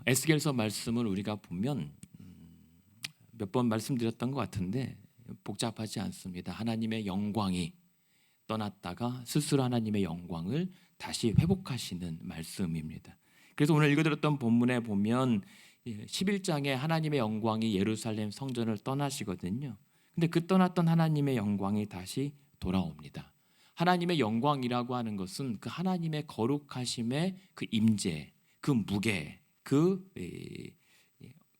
에스겔서 말씀을 우리가 보면 몇 번 말씀드렸던 것 같은데 복잡하지 않습니다. 하나님의 영광이 떠났다가 스스로 하나님의 영광을 다시 회복하시는 말씀입니다. 그래서 오늘 읽어드렸던 본문에 보면 11장에 하나님의 영광이 예루살렘 성전을 떠나시거든요. 근데 그 떠났던 하나님의 영광이 다시 돌아옵니다. 하나님의 영광이라고 하는 것은 그 하나님의 거룩하심의 그 임재, 그 무게, 그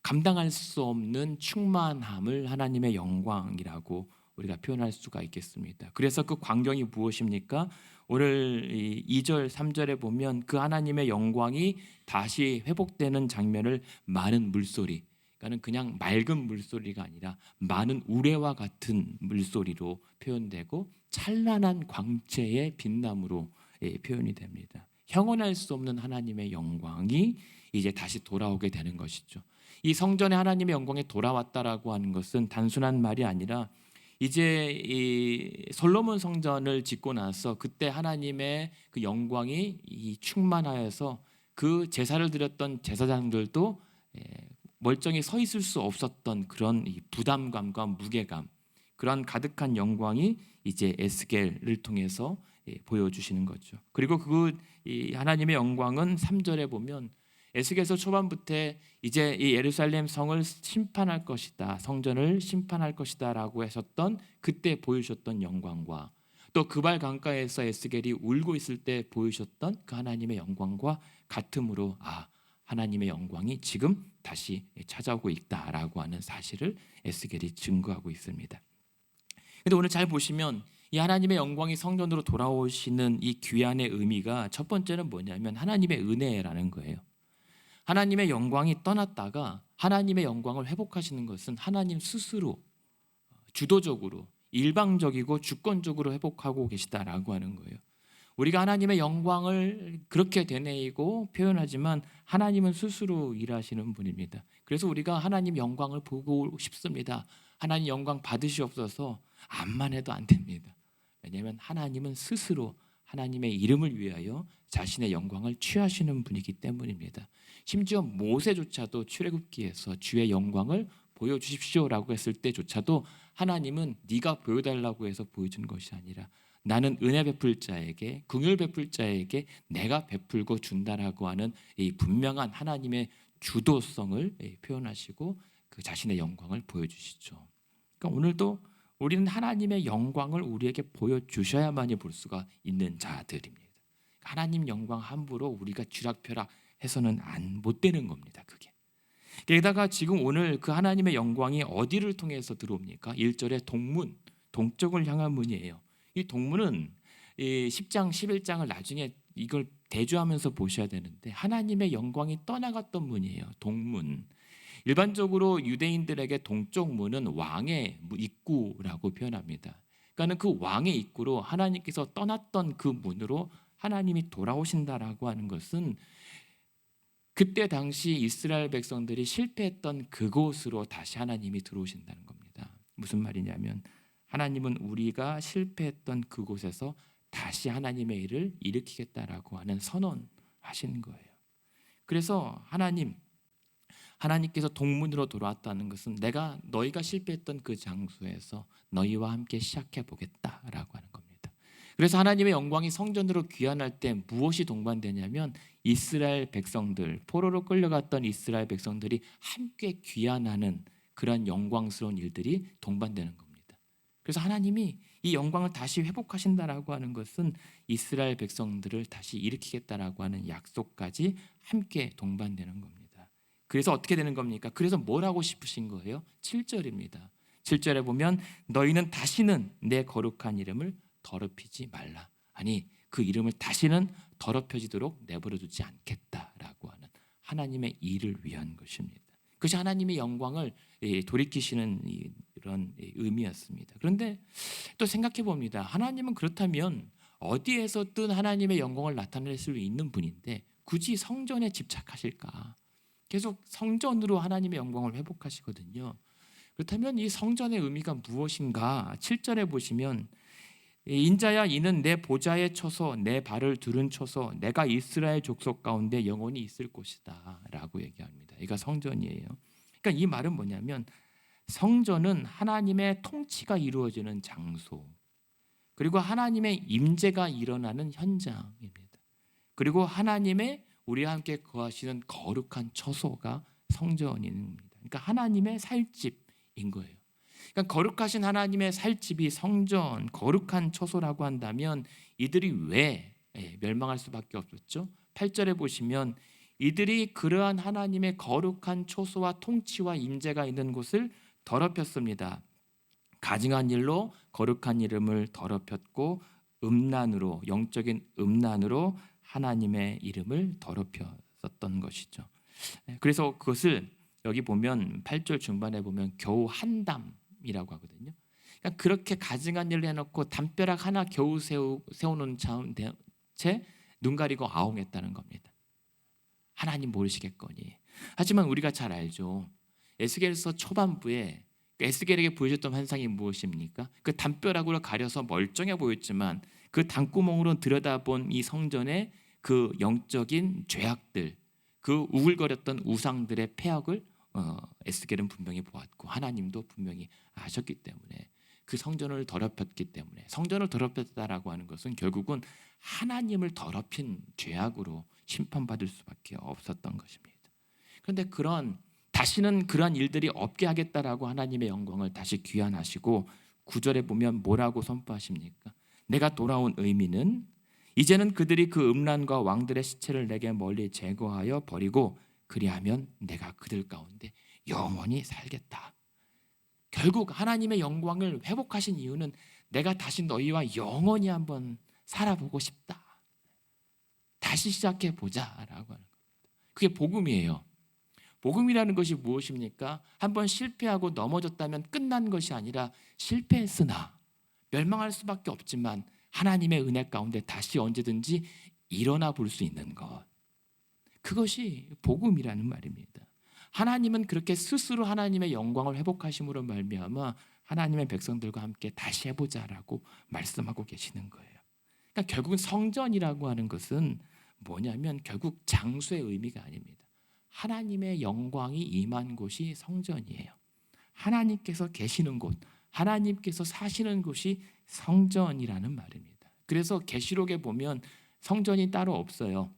감당할 수 없는 충만함을 하나님의 영광이라고 우리가 표현할 수가 있겠습니다. 그래서 그 광경이 무엇입니까? 오늘 2절, 3절에 보면 그 하나님의 영광이 다시 회복되는 장면을 많은 물소리, 그러니까 그냥 맑은 물소리가 아니라 많은 우레와 같은 물소리로 표현되고 찬란한 광채의 빛남으로 표현이 됩니다. 형언할 수 없는 하나님의 영광이 이제 다시 돌아오게 되는 것이죠. 이 성전에 하나님의 영광이 돌아왔다라고 하는 것은 단순한 말이 아니라 이제 이 솔로몬 성전을 짓고 나서 그때 하나님의 그 영광이 충만하여서 그 제사를 드렸던 제사장들도 멀쩡히 서 있을 수 없었던 그런 부담감과 무게감, 그런 가득한 영광이 이제 에스겔을 통해서 보여주시는 거죠. 그리고 그 하나님의 영광은 3절에 보면 에스겔서 초반부터 이제 이 예루살렘 성을 심판할 것이다, 성전을 심판할 것이다라고 하셨던 그때 보여주셨던 영광과 또 그발 강가에서 에스겔이 울고 있을 때 보여주셨던 그 하나님의 영광과 같음으로 하나님의 영광이 지금 다시 찾아오고 있다라고 하는 사실을 에스겔이 증거하고 있습니다. 근데 오늘 잘 보시면 이 하나님의 영광이 성전으로 돌아오시는 이 귀환의 의미가 첫 번째는 뭐냐면 하나님의 은혜라는 거예요. 하나님의 영광이 떠났다가 하나님의 영광을 회복하시는 것은 하나님 스스로 주도적으로 일방적이고 주권적으로 회복하고 계시다라고 하는 거예요. 우리가 하나님의 영광을 그렇게 되뇌이고 표현하지만 하나님은 스스로 일하시는 분입니다. 그래서 우리가 하나님 영광을 보고 싶습니다. 하나님 영광 받으시옵소서 암만 해도 안 됩니다. 왜냐하면 하나님은 스스로 하나님의 이름을 위하여 자신의 영광을 취하시는 분이기 때문입니다. 심지어 모세조차도 출애굽기에서 주의 영광을 보여주십시오라고 했을 때조차도 하나님은 네가 보여달라고 해서 보여준 것이 아니라 나는 은혜 베풀 자에게, 긍휼 베풀 자에게 내가 베풀고 준다라고 하는 이 분명한 하나님의 주도성을 표현하시고 그 자신의 영광을 보여주시죠. 그러니까 오늘도 우리는 하나님의 영광을 우리에게 보여주셔야만이 볼 수가 있는 자들입니다. 하나님 영광 함부로 우리가 쥐락펴락 해서는 못 되는 겁니다. 그게. 게다가 지금 오늘 그 하나님의 영광이 어디를 통해서 들어옵니까? 1절에 동문, 동쪽을 향한 문이에요. 이 동문은 10장, 11장을 나중에 이걸 대조하면서 보셔야 되는데 하나님의 영광이 떠나갔던 문이에요. 동문. 일반적으로 유대인들에게 동쪽 문은 왕의 입구라고 표현합니다. 그러니까 그 왕의 입구로 하나님께서 떠났던 그 문으로 하나님이 돌아오신다라고 하는 것은 그때 당시 이스라엘 백성들이 실패했던 그곳으로 다시 하나님이 들어오신다는 겁니다. 무슨 말이냐면 하나님은 우리가 실패했던 그곳에서 다시 하나님의 일을 일으키겠다라고 하는 선언하시는 거예요. 그래서 하나님께서 동문으로 돌아왔다는 것은 내가 너희가 실패했던 그 장소에서 너희와 함께 시작해 보겠다라고 하는 겁니다. 그래서 하나님의 영광이 성전으로 귀환할 때 무엇이 동반되냐면 이스라엘 백성들, 포로로 끌려갔던 이스라엘 백성들이 함께 귀환하는 그런 영광스러운 일들이 동반되는 겁니다. 그래서 하나님이 이 영광을 다시 회복하신다라고 하는 것은 이스라엘 백성들을 다시 일으키겠다라고 하는 약속까지 함께 동반되는 겁니다. 그래서 어떻게 되는 겁니까? 그래서 뭘 하고 싶으신 거예요? 7절입니다. 7절에 보면 너희는 다시는 내 거룩한 이름을 더럽히지 말라. 아니 그 이름을 다시는 더럽혀지도록 내버려두지 않겠다라고 하는 하나님의 일을 위한 것입니다. 그것이 하나님의 영광을 돌이키시는 이런 의미였습니다. 그런데 또 생각해 봅니다. 하나님은 그렇다면 어디에서든 하나님의 영광을 나타낼 수 있는 분인데 굳이 성전에 집착하실까? 계속 성전으로 하나님의 영광을 회복하시거든요. 그렇다면 이 성전의 의미가 무엇인가? 7절에 보시면 인자야 이는 내 보좌에 쳐서 내 발을 두른 쳐서 내가 이스라엘 족속 가운데 영원히 있을 곳이다 라고 얘기합니다. 이가 성전이에요. 그러니까 이 말은 뭐냐면 성전은 하나님의 통치가 이루어지는 장소, 그리고 하나님의 임재가 일어나는 현장입니다. 그리고 하나님의 우리와 함께 거하시는 거룩한 처소가 성전입니다. 그러니까 하나님의 살집인 거예요. 그러니까 거룩하신 하나님의 살집이 성전, 거룩한 처소라고 한다면 이들이 왜 멸망할 수밖에 없었죠? 8절에 보시면 이들이 그러한 하나님의 거룩한 처소와 통치와 임재가 있는 곳을 더럽혔습니다. 가증한 일로 거룩한 이름을 더럽혔고 음란으로, 영적인 음란으로 하나님의 이름을 더럽혔었던 것이죠. 그래서 그것을 여기 보면 8절 중반에 보면 겨우 한 담이라고 하거든요. 그러니까 그렇게 가증한 일을 해놓고 담벼락 하나 겨우 세우는 채 눈 가리고 아웅했다는 겁니다. 하나님 모르시겠거니. 하지만 우리가 잘 알죠. 에스겔서 초반부에 에스겔에게 보여줬던 환상이 무엇입니까? 그 담벼락으로 가려서 멀쩡해 보였지만 그 담구멍으로 들여다본 이 성전의 그 영적인 죄악들, 그 우글거렸던 우상들의 폐악을 에스겔은 분명히 보았고 하나님도 분명히 아셨기 때문에 그 성전을 더럽혔기 때문에, 성전을 더럽혔다라고 하는 것은 결국은 하나님을 더럽힌 죄악으로 심판받을 수밖에 없었던 것입니다. 그런데 다시는 그러한 일들이 없게 하겠다라고 하나님의 영광을 다시 귀환하시고 9절에 보면 뭐라고 선포하십니까? 내가 돌아온 의미는 이제는 그들이 그 음란과 왕들의 시체를 내게 멀리 제거하여 버리고 그리하면 내가 그들 가운데 영원히 살겠다. 결국 하나님의 영광을 회복하신 이유는 내가 다시 너희와 영원히 한번 살아보고 싶다. 다시 시작해 보자라고 하는 겁니다. 그게 복음이에요. 복음이라는 것이 무엇입니까? 한번 실패하고 넘어졌다면 끝난 것이 아니라 실패했으나 멸망할 수밖에 없지만 하나님의 은혜 가운데 다시 언제든지 일어나 볼 수 있는 것. 그것이 복음이라는 말입니다. 하나님은 그렇게 스스로 하나님의 영광을 회복하심으로 말미암아 하나님의 백성들과 함께 다시 해보자라고 말씀하고 계시는 거예요. 그러니까 결국은 성전이라고 하는 것은 뭐냐면 결국 장소의 의미가 아닙니다. 하나님의 영광이 임한 곳이 성전이에요. 하나님께서 계시는 곳, 하나님께서 사시는 곳이 성전이라는 말입니다. 그래서 계시록에 보면 성전이 따로 없어요.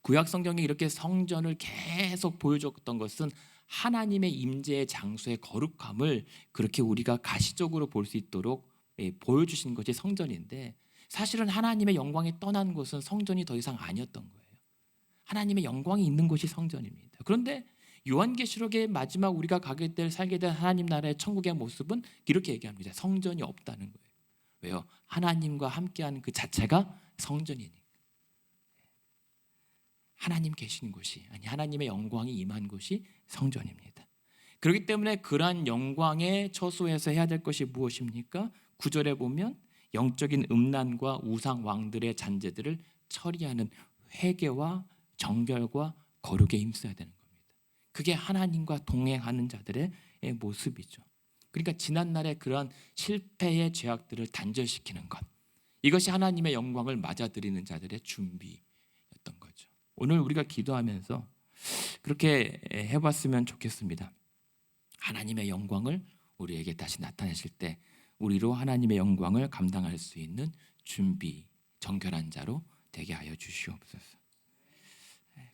구약 성경에 이렇게 성전을 계속 보여줬던 것은 하나님의 임재의 장소의 거룩함을 그렇게 우리가 가시적으로 볼 수 있도록 보여주신 것이 성전인데, 사실은 하나님의 영광이 떠난 곳은 성전이 더 이상 아니었던 거예요. 하나님의 영광이 있는 곳이 성전입니다. 그런데 요한계시록의 마지막 우리가 가게 될 살게 될 하나님 나라의 천국의 모습은 이렇게 얘기합니다. 성전이 없다는 거예요. 왜요? 하나님과 함께하는 그 자체가 성전이니까. 하나님 계신 곳이, 아니 하나님의 영광이 임한 곳이 성전입니다. 그렇기 때문에 그러한 영광의 처소에서 해야 될 것이 무엇입니까? 9절에 보면 영적인 음란과 우상 왕들의 잔재들을 처리하는 회개와 정결과 거룩에 힘써야 되는 겁니다. 그게 하나님과 동행하는 자들의 모습이죠. 그러니까 지난날의 그러한 실패의 죄악들을 단절시키는 것, 이것이 하나님의 영광을 맞아들이는 자들의 준비였던 거죠. 오늘 우리가 기도하면서 그렇게 해봤으면 좋겠습니다. 하나님의 영광을 우리에게 다시 나타내실 때 우리로 하나님의 영광을 감당할 수 있는 준비, 정결한 자로 되게 하여 주시옵소서.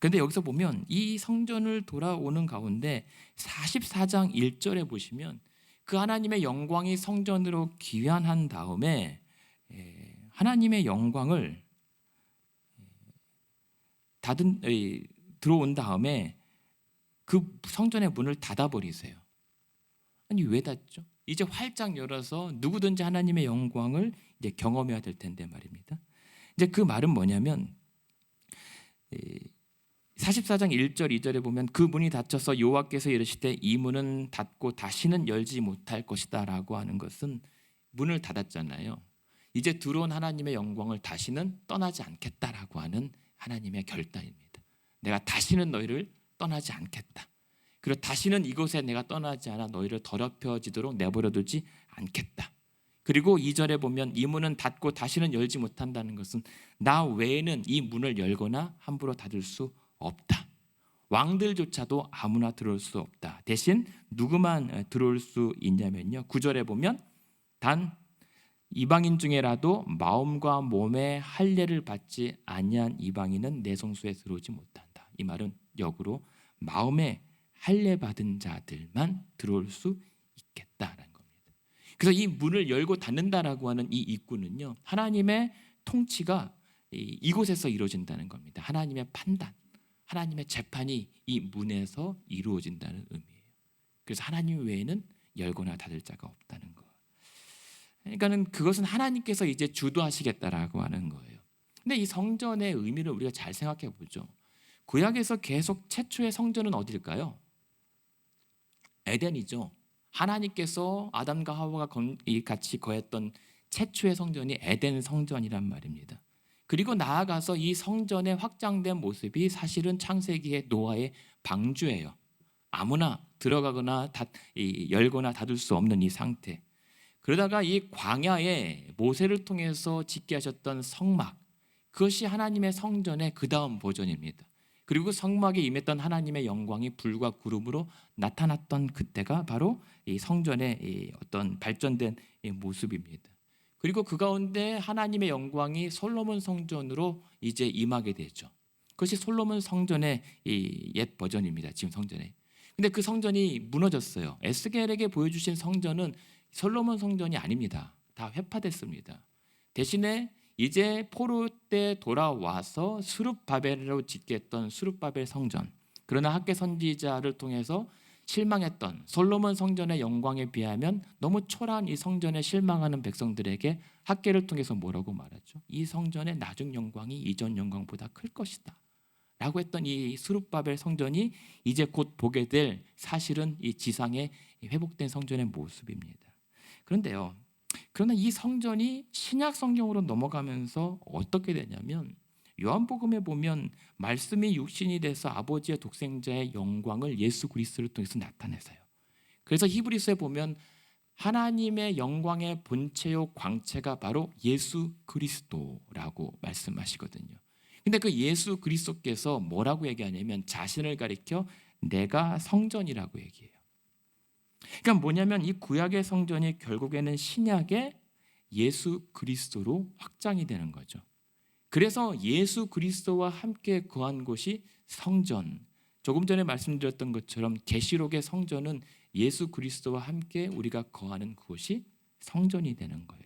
그런데 여기서 보면 이 성전을 돌아오는 가운데 44장 1절에 보시면 그 하나님의 영광이 성전으로 귀환한 다음에 하나님의 영광을 들어온 다음에 그 성전의 문을 닫아버리세요. 아니 왜 닫죠? 이제 활짝 열어서 누구든지 하나님의 영광을 이제 경험해야 될 텐데 말입니다. 이제 그 말은 뭐냐면 44장 1절 2절에 보면 그 문이 닫혀서 여호와께서 이르시되 이 문은 닫고 다시는 열지 못할 것이다 라고 하는 것은 문을 닫았잖아요. 이제 들어온 하나님의 영광을 다시는 떠나지 않겠다라고 하는 하나님의 결단입니다. 내가 다시는 너희를 떠나지 않겠다. 그리고 다시는 이곳에 내가 떠나지 않아 너희를 더럽혀지도록 내버려두지 않겠다. 그리고 2절에 보면 이 문은 닫고 다시는 열지 못한다는 것은 나 외에는 이 문을 열거나 함부로 닫을 수 없다. 왕들조차도 아무나 들어올 수 없다. 대신 누구만 들어올 수 있냐면요. 9절에 보면 단 이방인 중에라도 마음과 몸의 할례를 받지 아니한 이방인은 내 성소에 들어오지 못한다. 이 말은 역으로 마음의 할례 받은 자들만 들어올 수 있겠다라는 겁니다. 그래서 이 문을 열고 닫는다라고 하는 이 입구는요, 하나님의 통치가 이곳에서 이루어진다는 겁니다. 하나님의 판단, 하나님의 재판이 이 문에서 이루어진다는 의미예요. 그래서 하나님 외에는 열거나 닫을 자가 없다는 거. 그러니까는 그것은 하나님께서 이제 주도하시겠다라고 하는 거예요. 근데 이 성전의 의미를 우리가 잘 생각해 보죠. 구약에서 계속 최초의 성전은 어딜까요? 에덴이죠. 하나님께서 아담과 하와가 같이 거했던 최초의 성전이 에덴 성전이란 말입니다. 그리고 나아가서 이 성전의 확장된 모습이 사실은 창세기의 노아의 방주예요. 아무나 들어가거나 열거나 닫을 수 없는 이 상태. 그러다가 이 광야에 모세를 통해서 짓게 하셨던 성막, 그것이 하나님의 성전의 그 다음 버전입니다. 그리고 성막에 임했던 하나님의 영광이 불과 구름으로 나타났던 그때가 바로 이 성전의 이 어떤 발전된 이 모습입니다. 그리고 그 가운데 하나님의 영광이 솔로몬 성전으로 이제 임하게 되죠. 그것이 솔로몬 성전의 이 옛 버전입니다. 지금 성전에. 근데 그 성전이 무너졌어요. 에스겔에게 보여주신 성전은 솔로몬 성전이 아닙니다. 다 회파됐습니다. 대신에 이제 포로 때 돌아와서 수룹바벨로 짓게 했던 수룹바벨 성전, 그러나 학개 선지자를 통해서 실망했던 솔로몬 성전의 영광에 비하면 너무 초라한 이 성전에 실망하는 백성들에게 학개를 통해서 뭐라고 말하죠? 이 성전의 나중 영광이 이전 영광보다 클 것이다 라고 했던 이 수룹바벨 성전이 이제 곧 보게 될 사실은 이 지상에 회복된 성전의 모습입니다. 그런데요, 그러나 이 성전이 신약 성경으로 넘어가면서 어떻게 되냐면 요한복음에 보면 말씀이 육신이 돼서 아버지의 독생자의 영광을 예수 그리스도를 통해서 나타내서요. 그래서 히브리서에 보면 하나님의 영광의 본체요 광채가 바로 예수 그리스도라고 말씀하시거든요. 근데 그 예수 그리스도께서 뭐라고 얘기하냐면 자신을 가리켜 내가 성전이라고 얘기해요. 그러니까 뭐냐면 이 구약의 성전이 결국에는 신약의 예수 그리스도로 확장이 되는 거죠. 그래서 예수 그리스도와 함께 거한 곳이 성전. 조금 전에 말씀드렸던 것처럼 계시록의 성전은 예수 그리스도와 함께 우리가 거하는 곳이 성전이 되는 거예요.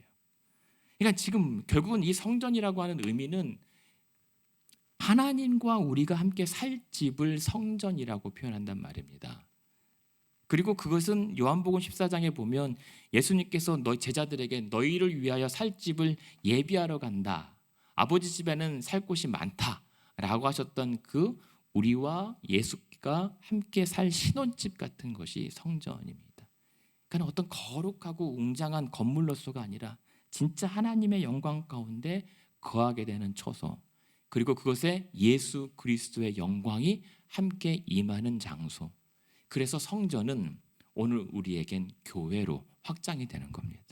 그러니까 지금 결국은 이 성전이라고 하는 의미는 하나님과 우리가 함께 살 집을 성전이라고 표현한단 말입니다. 그리고 그것은 요한복음 14장에 보면 예수님께서 너희 제자들에게 너희를 위하여 살 집을 예비하러 간다. 아버지 집에는 살 곳이 많다라고 하셨던 그 우리와 예수가 함께 살 신혼집 같은 것이 성전입니다. 그러니까 어떤 거룩하고 웅장한 건물로서가 아니라 진짜 하나님의 영광 가운데 거하게 되는 처소. 그리고 그것에 예수 그리스도의 영광이 함께 임하는 장소. 그래서 성전은 오늘 우리에겐 교회로 확장이 되는 겁니다.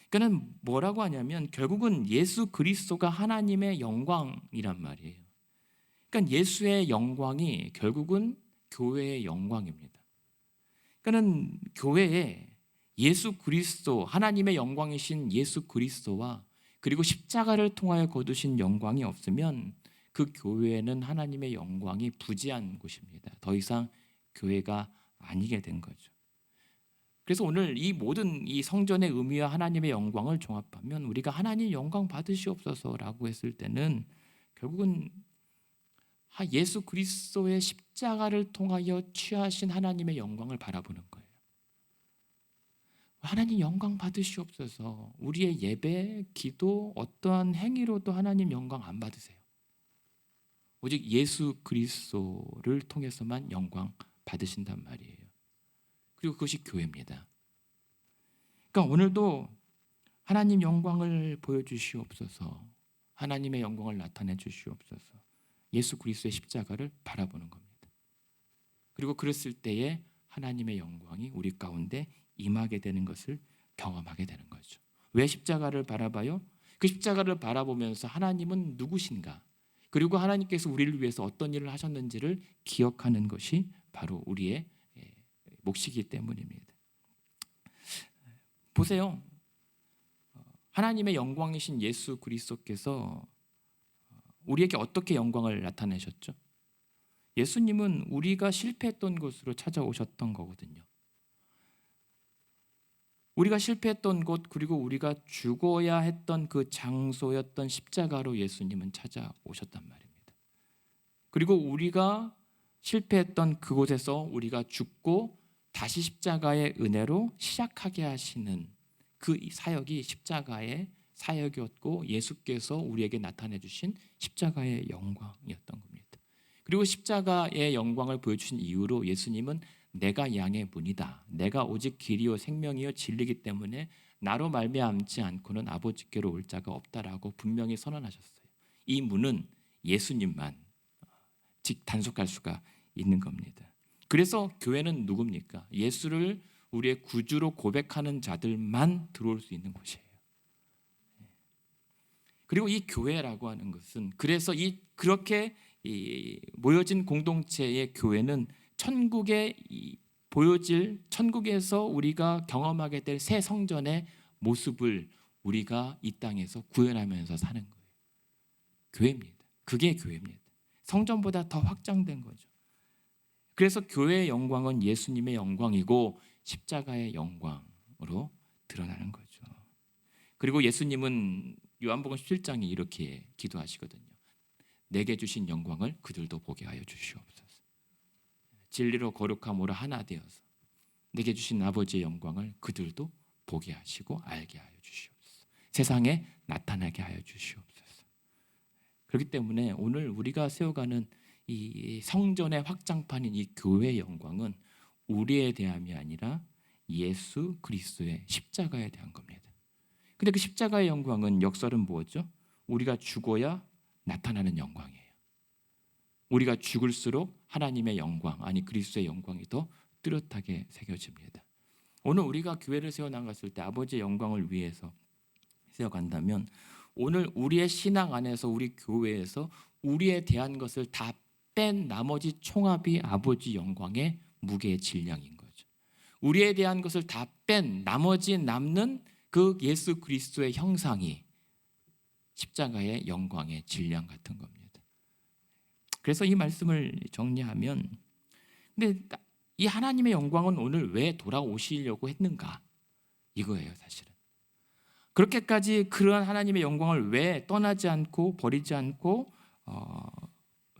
그러니까 뭐라고 하냐면 결국은 예수 그리스도가 하나님의 영광이란 말이에요. 그러니까 예수의 영광이 결국은 교회의 영광입니다. 그러니까 교회에 예수 그리스도, 하나님의 영광이신 예수 그리스도와 그리고 십자가를 통하여 거두신 영광이 없으면 그 교회는 하나님의 영광이 부재한 곳입니다. 더 이상 교회가 아니게 된 거죠. 그래서 오늘 이 모든 이 성전의 의미와 하나님의 영광을 종합하면 우리가 하나님 영광 받으시옵소서라고 했을 때는 결국은 예수 그리스도의 십자가를 통하여 취하신 하나님의 영광을 바라보는 거예요. 하나님 영광 받으시옵소서. 우리의 예배, 기도, 어떠한 행위로도 하나님 영광 안 받으세요. 오직 예수 그리스도를 통해서만 영광 받으신단 말이에요. 그리고 그것이 교회입니다. 그러니까 오늘도 하나님 영광을 보여주시옵소서. 하나님의 영광을 나타내 주시옵소서. 예수 그리스도의 십자가를 바라보는 겁니다. 그리고 그랬을 때에 하나님의 영광이 우리 가운데 임하게 되는 것을 경험하게 되는 거죠. 왜 십자가를 바라봐요? 그 십자가를 바라보면서 하나님은 누구신가? 그리고 하나님께서 우리를 위해서 어떤 일을 하셨는지를 기억하는 것이 바로 우리의 몫이기 때문입니다. 보세요. 하나님의 영광이신 예수 그리스도께서 우리에게 어떻게 영광을 나타내셨죠? 예수님은 우리가 실패했던 곳으로 찾아오셨던 거거든요. 우리가 실패했던 곳, 그리고 우리가 죽어야 했던 그 장소였던 십자가로 예수님은 찾아오셨단 말입니다. 그리고 우리가 실패했던 그곳에서 우리가 죽고 다시 십자가의 은혜로 시작하게 하시는 그 사역이 십자가의 사역이었고, 예수께서 우리에게 나타내 주신 십자가의 영광이었던 겁니다. 그리고 십자가의 영광을 보여주신 이유로 예수님은 내가 양의 문이다, 내가 오직 길이요 생명이요 진리이기 때문에 나로 말미암지 않고는 아버지께로 올 자가 없다라고 분명히 선언하셨어요. 이 문은 예수님만 단속할 수가 있는 겁니다. 그래서 교회는 누굽니까? 예수를 우리의 구주로 고백하는 자들만 들어올 수 있는 곳이에요. 그리고 이 교회라고 하는 것은, 그래서 그렇게 모여진 공동체의 교회는 천국에 보여질, 천국에서 우리가 경험하게 될 새 성전의 모습을 우리가 이 땅에서 구현하면서 사는 거예요. 교회입니다. 그게 교회입니다. 성전보다 더 확장된 거죠. 그래서 교회의 영광은 예수님의 영광이고 십자가의 영광으로 드러나는 거죠. 그리고 예수님은 요한복음 17장에 이렇게 기도하시거든요. 내게 주신 영광을 그들도 보게 하여 주시옵소서. 진리로 거룩함으로 하나 되어서 내게 주신 아버지의 영광을 그들도 보게 하시고 알게 하여 주시옵소서. 세상에 나타나게 하여 주시옵소서. 그렇기 때문에 오늘 우리가 세워가는 이 성전의 확장판인 이 교회의 영광은 우리에 대함이 아니라 예수 그리스도의 십자가에 대한 겁니다. 근데 그 십자가의 영광은 역설은 뭐죠? 우리가 죽어야 나타나는 영광이에요. 우리가 죽을수록 하나님의 영광, 아니 그리스도의 영광이 더 뚜렷하게 새겨집니다. 오늘 우리가 교회를 세워나갔을 때 아버지의 영광을 위해서 세워간다면, 오늘 우리의 신앙 안에서, 우리 교회에서 우리에 대한 것을 다 뺀 나머지 총합이 아버지 영광의 무게의 질량인 거죠. 우리에 대한 것을 다 뺀 나머지 남는 그 예수 그리스도의 형상이 십자가의 영광의 질량 같은 겁니다. 그래서 이 말씀을 정리하면, 근데 이 하나님의 영광은 오늘 왜 돌아오시려고 했는가? 이거예요, 사실은. 그렇게까지 그러한 하나님의 영광을 왜 떠나지 않고 버리지 않고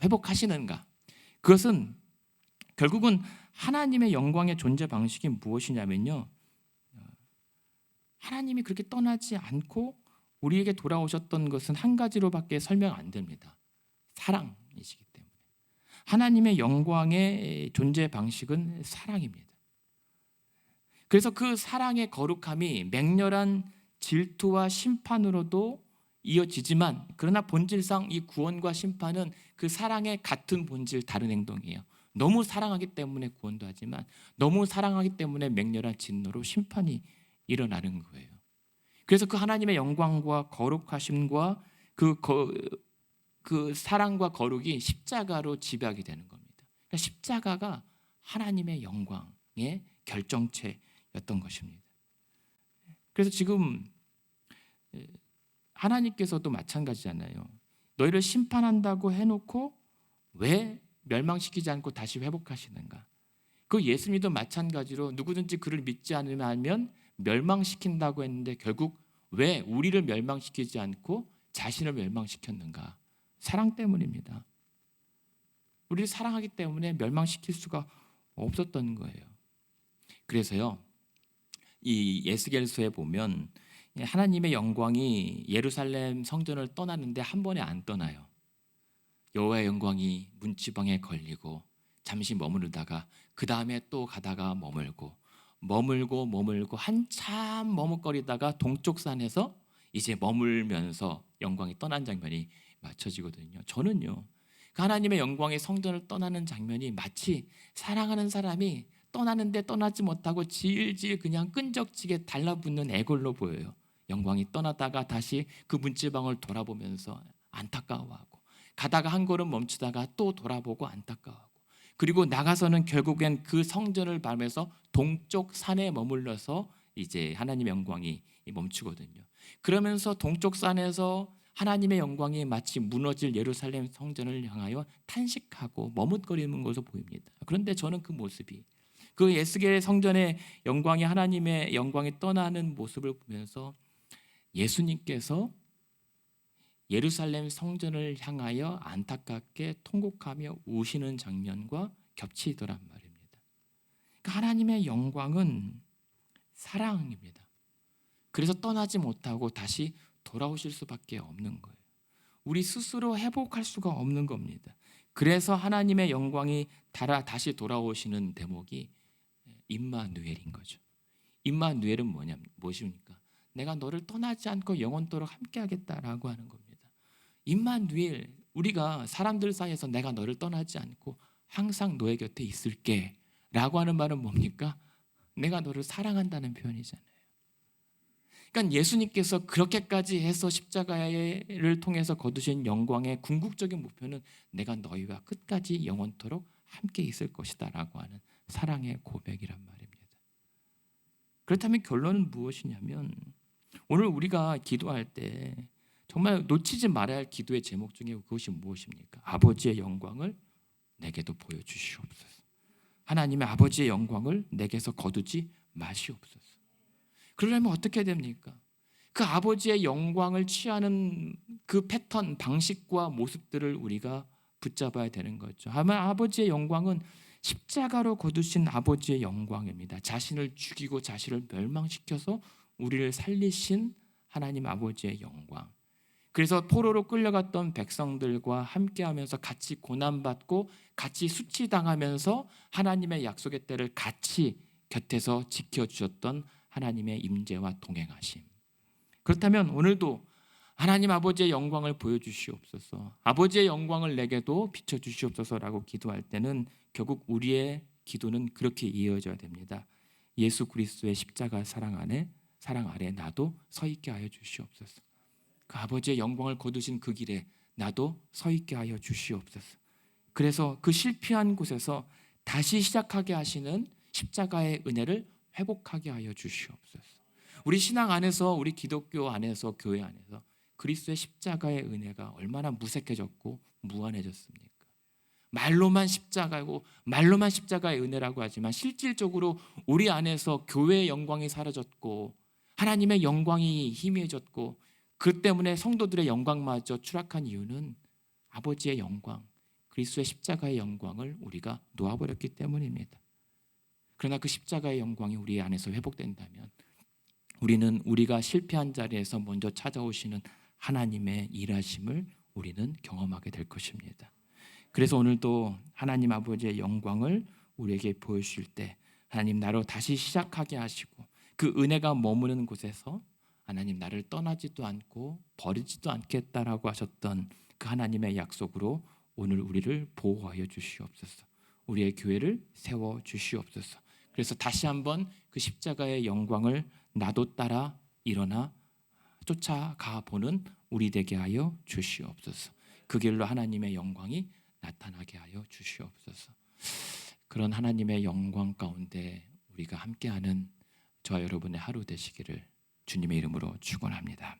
회복하시는가? 그것은 결국은 하나님의 영광의 존재 방식이 무엇이냐면요, 하나님이 그렇게 떠나지 않고 우리에게 돌아오셨던 것은 한 가지로밖에 설명 안 됩니다. 사랑이시기 때문에. 하나님의 영광의 존재 방식은 사랑입니다. 그래서 그 사랑의 거룩함이 맹렬한 질투와 심판으로도 이어지지만, 그러나 본질상 이 구원과 심판은 그 사랑의 같은 본질, 다른 행동이에요. 너무 사랑하기 때문에 구원도 하지만 너무 사랑하기 때문에 맹렬한 진노로 심판이 일어나는 거예요. 그래서 그 하나님의 영광과 거룩하심과 그 사랑과 거룩이 십자가로 지배하게 되는 겁니다. 그러니까 십자가가 하나님의 영광의 결정체였던 것입니다. 그래서 지금 하나님께서도 마찬가지잖아요. 너희를 심판한다고 해놓고 왜 멸망시키지 않고 다시 회복하시는가? 그 예수님도 마찬가지로 누구든지 그를 믿지 않으면 멸망시킨다고 했는데, 결국 왜 우리를 멸망시키지 않고 자신을 멸망시켰는가? 사랑 때문입니다. 우리를 사랑하기 때문에 멸망시킬 수가 없었던 거예요. 그래서요, 이 에스겔서에 보면 하나님의 영광이 예루살렘 성전을 떠나는데 한 번에 안 떠나요. 여호와의 영광이 문지방에 걸리고 잠시 머무르다가 그 다음에 또 가다가 머물고 한참 머뭇거리다가 동쪽 산에서 이제 머물면서 영광이 떠난 장면이 맞춰지거든요. 저는요, 그 하나님의 영광의 성전을 떠나는 장면이 마치 사랑하는 사람이 떠나는데 떠나지 못하고 질질 그냥 끈적지게 달라붙는 애걸로 보여요. 영광이 떠나다가 다시 그 문지방을 돌아보면서 안타까워하고, 가다가 한 걸음 멈추다가 또 돌아보고 안타까워하고, 그리고 나가서는 결국엔 그 성전을 밟으면서 동쪽 산에 머물러서 이제 하나님의 영광이 멈추거든요. 그러면서 동쪽 산에서 하나님의 영광이 마치 무너질 예루살렘 성전을 향하여 탄식하고 머뭇거리는 것으로 보입니다. 그런데 저는 그 모습이, 그 에스겔 성전의 영광이, 하나님의 영광이 떠나는 모습을 보면서 예수님께서 예루살렘 성전을 향하여 안타깝게 통곡하며 우시는 장면과 겹치더란 말입니다. 그러니까 하나님의 영광은 사랑입니다. 그래서 떠나지 못하고 다시 돌아오실 수밖에 없는 거예요. 우리 스스로 회복할 수가 없는 겁니다. 그래서 하나님의 영광이 다시 돌아오시는 대목이 임마누엘인 거죠. 임마누엘은 무엇입니까? 내가 너를 떠나지 않고 영원토록 함께하겠다라고 하는 겁니다. 임마누엘, 우리가 사람들 사이에서 내가 너를 떠나지 않고 항상 너의 곁에 있을게 라고 하는 말은 뭡니까? 내가 너를 사랑한다는 표현이잖아요. 그러니까 예수님께서 그렇게까지 해서 십자가를 통해서 거두신 영광의 궁극적인 목표는 내가 너희와 끝까지 영원토록 함께 있을 것이다 라고 하는 사랑의 고백이란 말입니다. 그렇다면 결론은 무엇이냐면, 오늘 우리가 기도할 때 정말 놓치지 말아야 할 기도의 제목 중에 그것이 무엇입니까? 아버지의 영광을 내게도 보여주시옵소서. 하나님의 아버지의 영광을 내게서 거두지 마시옵소서. 그러려면 어떻게 됩니까? 그 아버지의 영광을 취하는 그 패턴, 방식과 모습들을 우리가 붙잡아야 되는 거죠. 아마 아버지의 영광은 십자가로 거두신 아버지의 영광입니다. 자신을 죽이고 자신을 멸망시켜서 우리를 살리신 하나님 아버지의 영광. 그래서 포로로 끌려갔던 백성들과 함께하면서 같이 고난받고 같이 수치당하면서 하나님의 약속의 때를 같이 곁에서 지켜주셨던 하나님의 임재와 동행하심. 그렇다면 오늘도 하나님 아버지의 영광을 보여주시옵소서, 아버지의 영광을 내게도 비춰주시옵소서라고 기도할 때는 결국 우리의 기도는 그렇게 이어져야 됩니다. 예수 그리스도의 십자가 사랑 아래 나도 서 있게 하여 주시옵소서. 그 아버지의 영광을 거두신 그 길에 나도 서 있게 하여 주시옵소서. 그래서 그 실패한 곳에서 다시 시작하게 하시는 십자가의 은혜를 회복하게 하여 주시옵소서. 우리 신앙 안에서, 우리 기독교 안에서, 교회 안에서 그리스도의 십자가의 은혜가 얼마나 무색해졌고 무한해졌습니까? 말로만 십자가고 말로만 십자가의 은혜라고 하지만 실질적으로 우리 안에서 교회의 영광이 사라졌고 하나님의 영광이 희미해졌고, 그 때문에 성도들의 영광마저 추락한 이유는 아버지의 영광, 그리스도의 십자가의 영광을 우리가 놓아버렸기 때문입니다. 그러나 그 십자가의 영광이 우리 안에서 회복된다면 우리는 우리가 실패한 자리에서 먼저 찾아오시는 하나님의 일하심을 우리는 경험하게 될 것입니다. 그래서 오늘도 하나님 아버지의 영광을 우리에게 보여주실 때 하나님 나로 다시 시작하게 하시고, 그 은혜가 머무는 곳에서 하나님 나를 떠나지도 않고 버리지도 않겠다라고 하셨던 그 하나님의 약속으로 오늘 우리를 보호하여 주시옵소서. 우리의 교회를 세워 주시옵소서. 그래서 다시 한번 그 십자가의 영광을 나도 따라 일어나 쫓아가 보는 우리 되게 하여 주시옵소서. 그 길로 하나님의 영광이 나타나게 하여 주시옵소서. 그런 하나님의 영광 가운데 우리가 함께하는 저와 여러분의 하루 되시기를 주님의 이름으로 축원합니다.